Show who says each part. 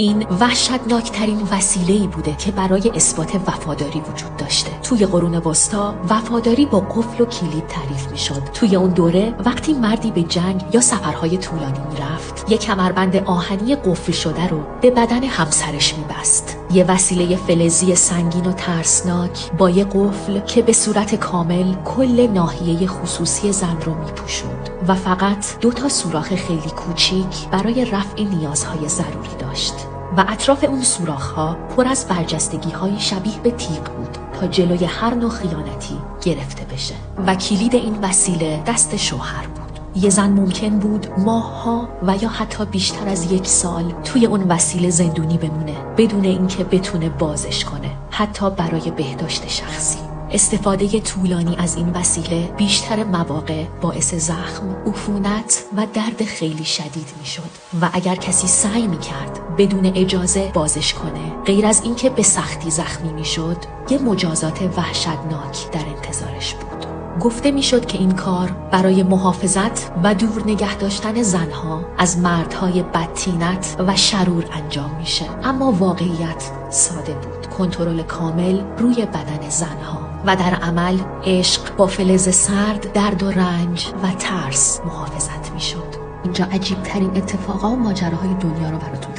Speaker 1: این وحشتناکترین وسیله‌ای بوده که برای اثبات وفاداری وجود داشته. توی قرون وسطا وفاداری با قفل و کلید تعریف میشد. توی اون دوره وقتی مردی به جنگ یا سفرهای طولانی میرفت، یک کمربند آهنی قفل شده رو به بدن همسرش میبست. یه وسیله فلزی سنگین و ترسناک با یه قفل که به صورت کامل کل ناحیه خصوصی زن رو میپوشوند و فقط 2 سوراخ خیلی کوچیک برای رفع نیازهای ضروری داشت. و اطراف اون سوراخ‌ها پر از برجستگی‌های شبیه به تیغ بود تا جلوی هر نوع خیانتی گرفته بشه. و کلید این وسیله دست شوهر بود. یه زن ممکن بود ماه‌ها و یا حتی بیشتر از 1 سال توی اون وسیله زندونی بمونه بدون اینکه بتونه بازش کنه، حتی برای بهداشت شخصی. استفاده طولانی از این وسیله بیشتر مواقع باعث زخم، عفونت و درد خیلی شدید میشد و اگر کسی سعی میکرد بدون اجازه بازش کنه، غیر از اینکه به سختی زخمی میشد، یه مجازات وحشتناک در انتظارش بود. گفته میشد که این کار برای محافظت و دور نگه داشتن زنها از مردهای بدطینت و شرور انجام میشه، اما واقعیت ساده بود: کنترل کامل روی بدن زنها و در عمل عشق با فلز سرد، درد و رنج و ترس محافظت میشد. اینجا عجیب ترین اتفاقا و ماجراهای دنیا رو براتون